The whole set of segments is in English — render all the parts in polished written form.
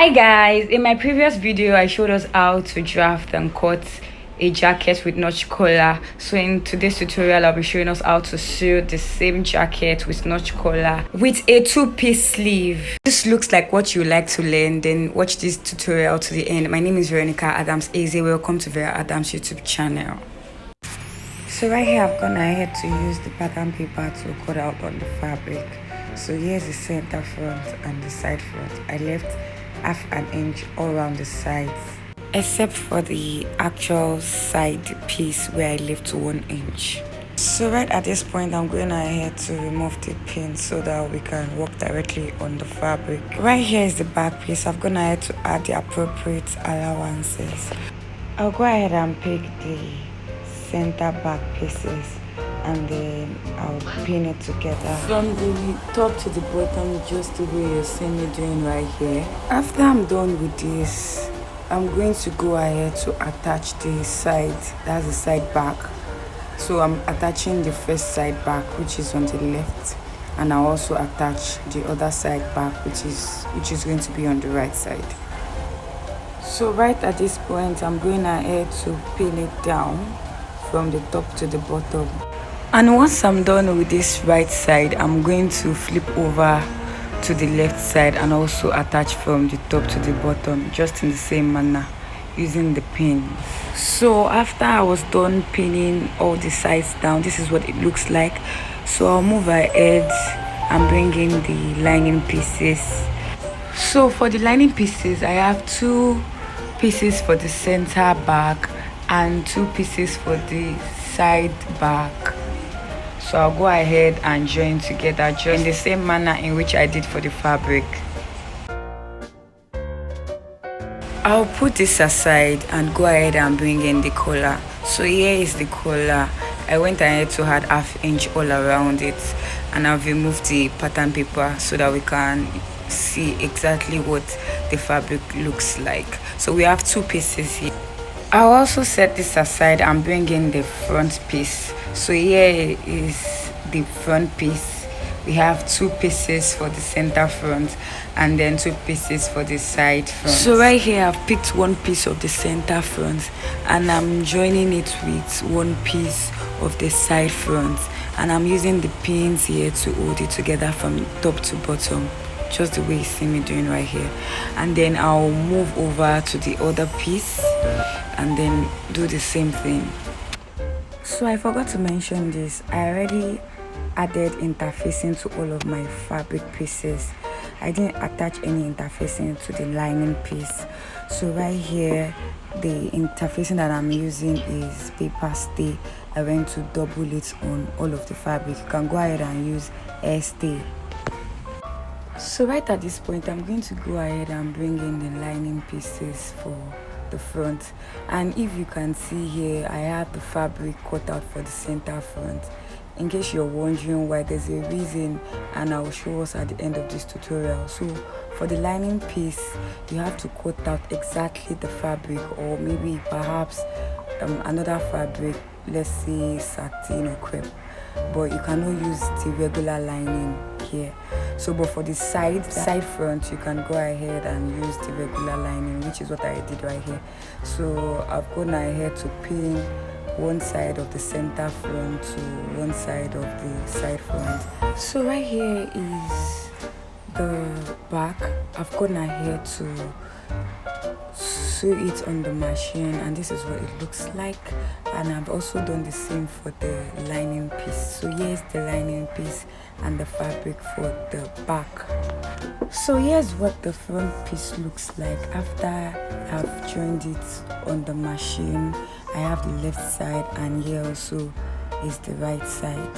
Hi guys, in my previous video I showed us how to draft and cut a jacket with notch collar. So in today's tutorial I'll be showing us how to sew the same jacket with notch collar with a two-piece sleeve. This looks like what you like to learn, then watch this tutorial to the end. My name is Veronica Adams Eze. Welcome to Vera Adams YouTube channel. So right here I've gone ahead to use the pattern paper to cut out on the fabric. So here's the center front and the side front. I left half an inch all around the sides, except for the actual side piece where I left 1 inch. So right at this point I'm going ahead to remove the pin so that we can work directly on the fabric. Right here is the back piece. I've gone ahead to add the appropriate allowances. I'll go ahead and pick the center back pieces and then I'll pin it together from the top to the bottom, just the way you're seeing me doing right here. After I'm done with this, I'm going to go ahead to attach the side, that's the side back. So I'm attaching the first side back, which is on the left, and I'll also attach the other side back, which is going to be on the right side. So right at this point I'm going ahead to pin it down from the top to the bottom. And once I'm done with this right side, I'm going to flip over to the left side and also attach from the top to the bottom, just in the same manner, using the pin. So after I was done pinning all the sides down, this is what it looks like. So I'll move ahead and bring in the lining pieces. So for the lining pieces, I have 2 pieces for the center back and 2 pieces for the side back. So I'll go ahead and join together just in the same manner in which I did for the fabric. I'll put this aside and go ahead and bring in the collar. So here is the collar. I went ahead to add ½ inch all around it, and I've removed the pattern paper so that we can see exactly what the fabric looks like. So we have 2 pieces here. I'll also set this aside and bring in the front piece. So here is the front piece. We have 2 pieces for the center front and then 2 pieces for the side front. So right here I've picked 1 piece of the center front and I'm joining it with 1 piece of the side front, and I'm using the pins here to hold it together from top to bottom, just the way you see me doing right here. And then I'll move over to the other piece and then do the same thing. So I forgot to mention this, I already added interfacing to all of my fabric pieces. I didn't attach any interfacing to the lining piece. So right here the interfacing that I'm using is paper stay. I went to double it on all of the fabric. You can go ahead and use air stay. So right at this point I'm going to go ahead and bring in the lining pieces for the front. And if you can see here, I have the fabric cut out for the center front. In case you're wondering why, there's a reason and I'll show us at the end of this tutorial. So for the lining piece, you have to cut out exactly the fabric, or maybe perhaps another fabric, let's say satin or crepe, but you cannot use the regular lining here. So but for the side front, you can go ahead and use the regular lining, which is what I did right here. So I've gone ahead to pin 1 side of the center front to 1 side of the side front. So right here is the back. I've gone ahead to sew it on the machine, and this is what it looks like. And I've also done the same for the lining piece. So here's the lining piece and the fabric for the back. So here's what the front piece looks like after I've joined it on the machine. I have the left side and here also is the right side.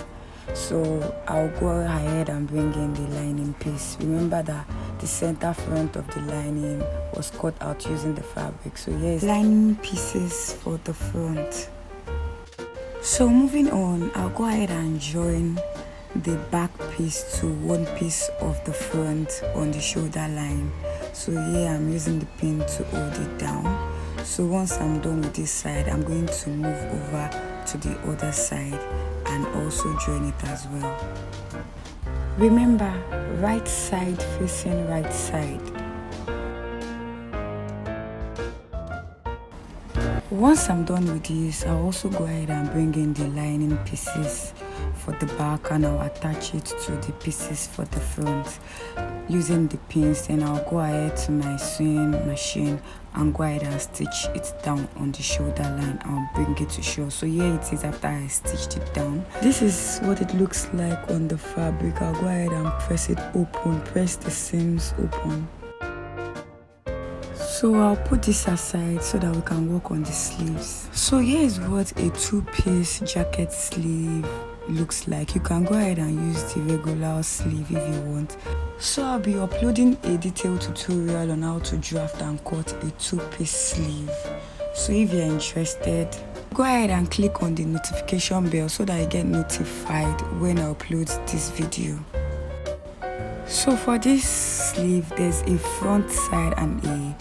So I'll go ahead and bring in the lining piece. Remember that the center front of the lining was cut out using the fabric. So here's lining pieces for the front. So moving on, I'll go ahead and join the back piece to 1 piece of the front on the shoulder line. So here I'm using the pin to hold it down. So once I'm done with this side, I'm going to move over to the other side and also join it as well. Remember, right side facing right side. Once I'm done with this, I'll also go ahead and bring in the lining pieces for the back, and I'll attach it to the pieces for the front using the pins. Then I'll go ahead to my sewing machine and go ahead and stitch it down on the shoulder line. I'll bring it to show. So here it is after I stitched it down. This is what it looks like on the fabric. I'll go ahead and press it open, press the seams open. So I'll put this aside so that we can work on the sleeves. So here is what a two-piece jacket sleeve looks like. You can go ahead and use the regular sleeve if you want. So I'll be uploading a detailed tutorial on how to draft and cut a two-piece sleeve. So if you're interested, go ahead and click on the notification bell so that you get notified when I upload this video. So for this sleeve, there's a front side and a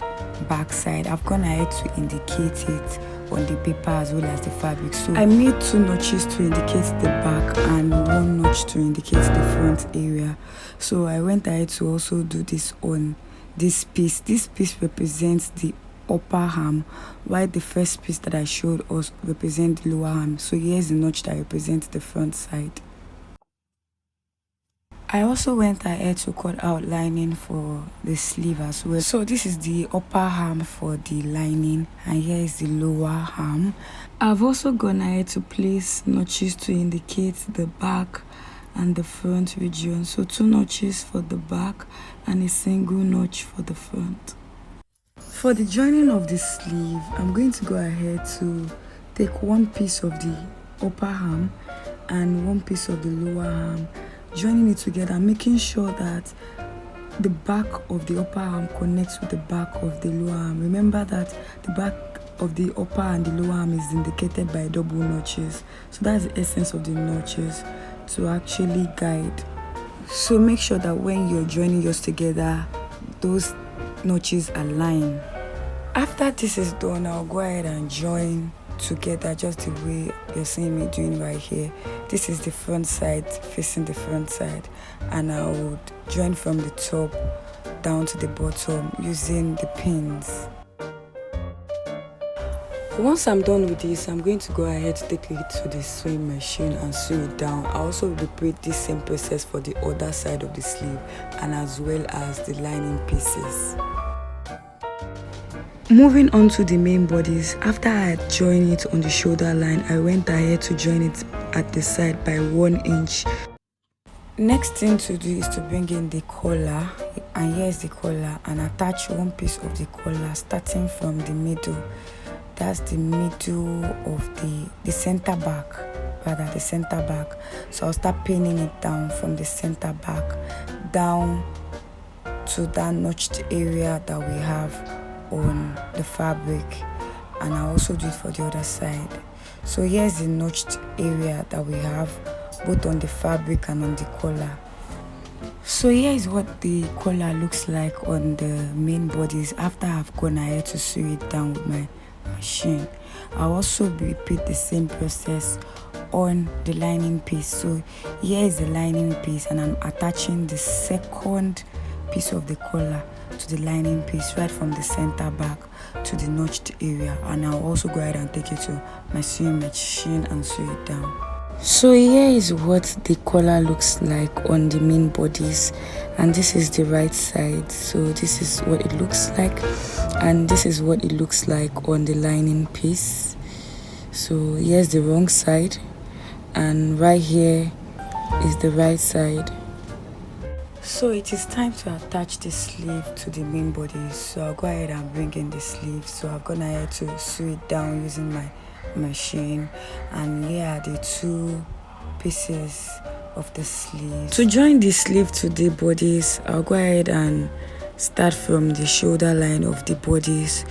back side. I've gone ahead to indicate it on the paper as well as the fabric. So I made 2 notches to indicate the back and 1 notch to indicate the front area. So I went ahead to also do this on this piece. This piece represents the upper arm, while the first piece that I showed us represents the lower arm. So here's the notch that represents the front side. I also went ahead to cut out lining for the sleeve as well. So this is the upper arm for the lining, and here is the lower arm. I've also gone ahead to place notches to indicate the back and the front region. So 2 notches for the back and a single notch for the front. For the joining of the sleeve, I'm going to go ahead to take 1 piece of the upper arm and 1 piece of the lower arm, joining it together, making sure that the back of the upper arm connects with the back of the lower arm. Remember that the back of the upper and the lower arm is indicated by double notches. So that's the essence of the notches, to actually guide. So make sure that when you're joining yours together, those notches align. After this is done, I'll go ahead and join together just the way you're seeing me doing right here. This is the front side facing the front side, and I would join from the top down to the bottom using the pins. Once I'm done with this, I'm going to go ahead to take it to the sewing machine and sew it down. I also repeat this same process for the other side of the sleeve and as well as the lining pieces. Moving on to the main bodies, after I had joined it on the shoulder line, I went ahead to join it at the side by 1 inch. Next thing to do is to bring in the collar, and here's the collar, and attach 1 piece of the collar starting from the middle. That's the middle of the center back, rather the center back. So I'll start pinning it down from the center back down to that notched area that we have on the fabric, and I also do it for the other side. So here's the notched area that we have both on the fabric and on the collar. So here is what the collar looks like on the main bodies after I've gone ahead to sew it down with my machine. I'll also repeat the same process on the lining piece. So here is the lining piece, and I'm attaching the second piece of the collar to the lining piece right from the center back to the notched area, and I'll also go ahead and take it to my sewing machine and sew it down. So here is what the collar looks like on the main bodies, and this is the right side. So this is what it looks like, and this is what it looks like on the lining piece. So here's the wrong side, and right here is the right side. So it is time to attach the sleeve to the main body. So I'll go ahead and bring in the sleeve. So I've gone ahead to sew it down using my machine, and here are the 2 pieces of the sleeve. To join the sleeve to the bodies, I'll go ahead and start from the shoulder line of the bodies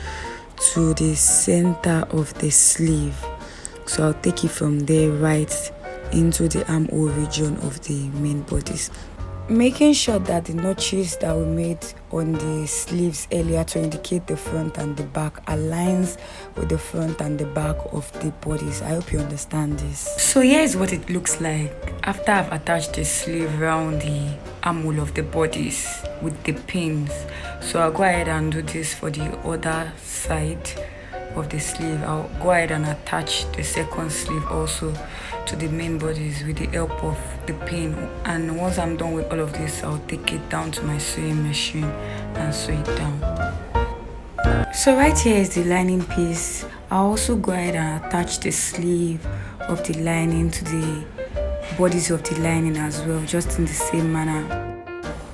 to the center of the sleeve. So I'll take it from there right into the armhole region of the main bodies, making sure that the notches that we made on the sleeves earlier to indicate the front and the back aligns with the front and the back of the bodies. I hope you understand this. So here is what it looks like after I've attached the sleeve around the armhole of the bodies with the pins. So I'll go ahead and do this for the other side of the sleeve, I'll go ahead and attach the second sleeve also to the main bodice with the help of the pin. And once I'm done with all of this, I'll take it down to my sewing machine and sew it down. So right here is the lining piece. I'll also go ahead and attach the sleeve of the lining to the bodies of the lining as well, just in the same manner.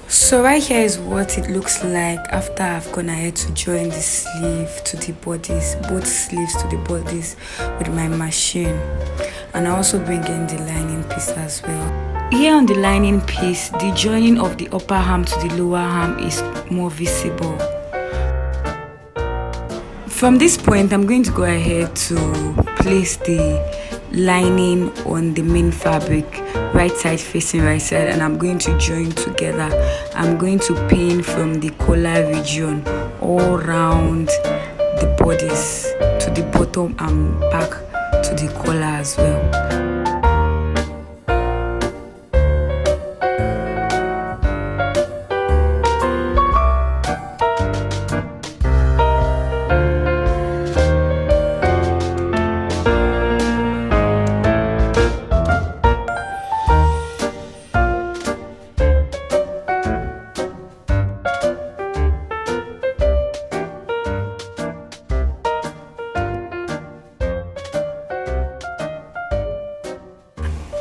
So right here is what it looks like after I've gone ahead to join the sleeve to the bodies, both sleeves to the bodies with my machine. And I also bring in the lining piece as well. Here on the lining piece, the joining of the upper arm to the lower arm is more visible. From this point, I'm going to go ahead to place the lining on the main fabric, right side facing right side, and I'm going to join together. I'm going to pin from the collar region all around the bodice to the bottom and back to the collar as well.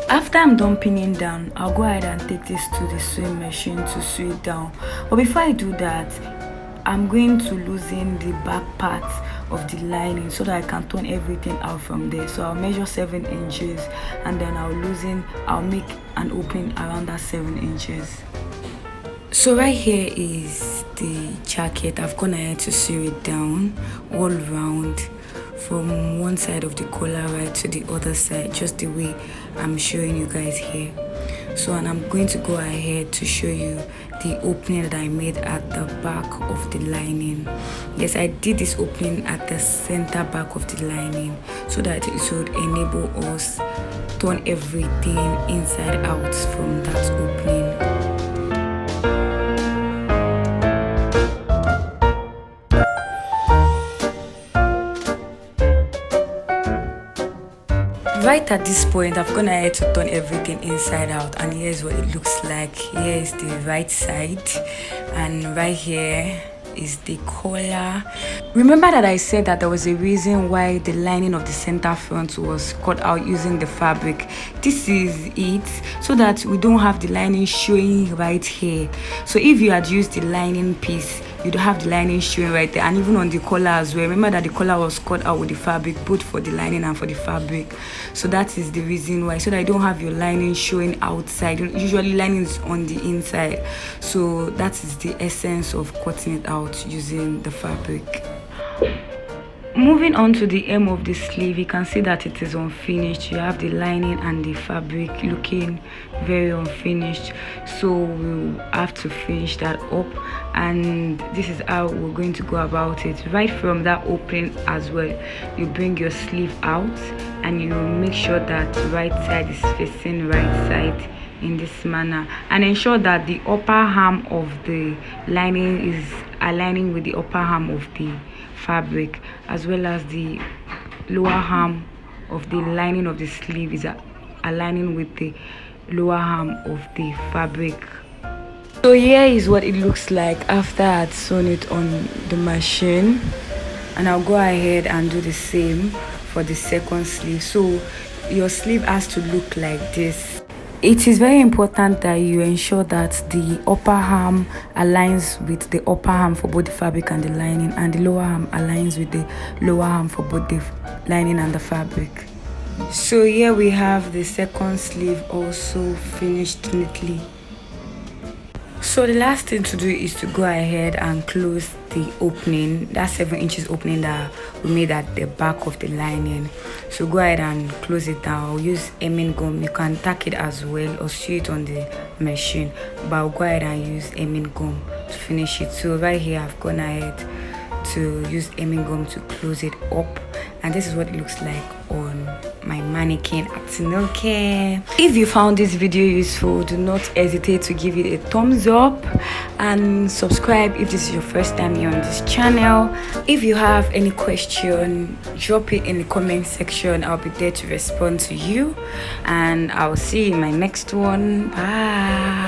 After I'm done pinning down, I'll go ahead and take this to the sewing machine to sew it down. But before I do that, I'm going to loosen the back part of the lining so that I can turn everything out from there. So I'll measure 7 inches and then I'll make an opening around that 7 inches. So right here is the jacket. I've gone ahead to sew it down all around, from one side of the collar right to the other side, just the way I'm showing you guys here. So, and I'm going to go ahead to show you the opening that I made at the back of the lining. Yes, I did this opening at the center back of the lining so that it would enable us turn everything inside out from that opening. Right at this point, I've gone ahead to turn everything inside out, and here's what it looks like. Here is the right side, and right here is the collar. Remember that I said that there was a reason why the lining of the center front was cut out using the fabric. This is it, so that we don't have the lining showing right here. So if you had used the lining piece, you'd have the lining showing right there, and even on the collar as well. Remember that the collar was cut out with the fabric, both for the lining and for the fabric. So that is the reason why, so that you don't have your lining showing outside. Usually lining is on the inside, so that is the essence of cutting it out using the fabric. Moving on to the hem of the sleeve, you can see that it is unfinished. You have the lining and the fabric looking very unfinished, so we'll have to finish that up, and this is how we're going to go about it. Right from that opening as well, you bring your sleeve out and you make sure that the right side is facing right side in this manner, and ensure that the upper arm of the lining is aligning with the upper arm of the fabric, as well as the lower arm of the lining of the sleeve is aligning with the lower arm of the fabric. So here is what it looks like after I'd sewn it on the machine, and I'll go ahead and do the same for the second sleeve. So your sleeve has to look like this. It is very important that you ensure that the upper arm aligns with the upper arm for both the fabric and the lining, and the lower arm aligns with the lower arm for both the lining and the fabric. So here we have the second sleeve also finished neatly. So the last thing to do is to go ahead and close the opening, that 7 inches opening that we made at the back of the lining. So go ahead and close it down. I'll use hemming gum. You can tack it as well or sew it on the machine, but I'll go ahead and use hemming gum to finish it. So right here I've gone ahead to use hemming gum to close it up, and this is what it looks like on my mannequin at Tinoke. If you found this video useful, do not hesitate to give it a thumbs up and subscribe if this is your first time here on this channel. If you have any question, drop it in the comment section. I'll be there to respond to you, and I'll see you in my next one. Bye.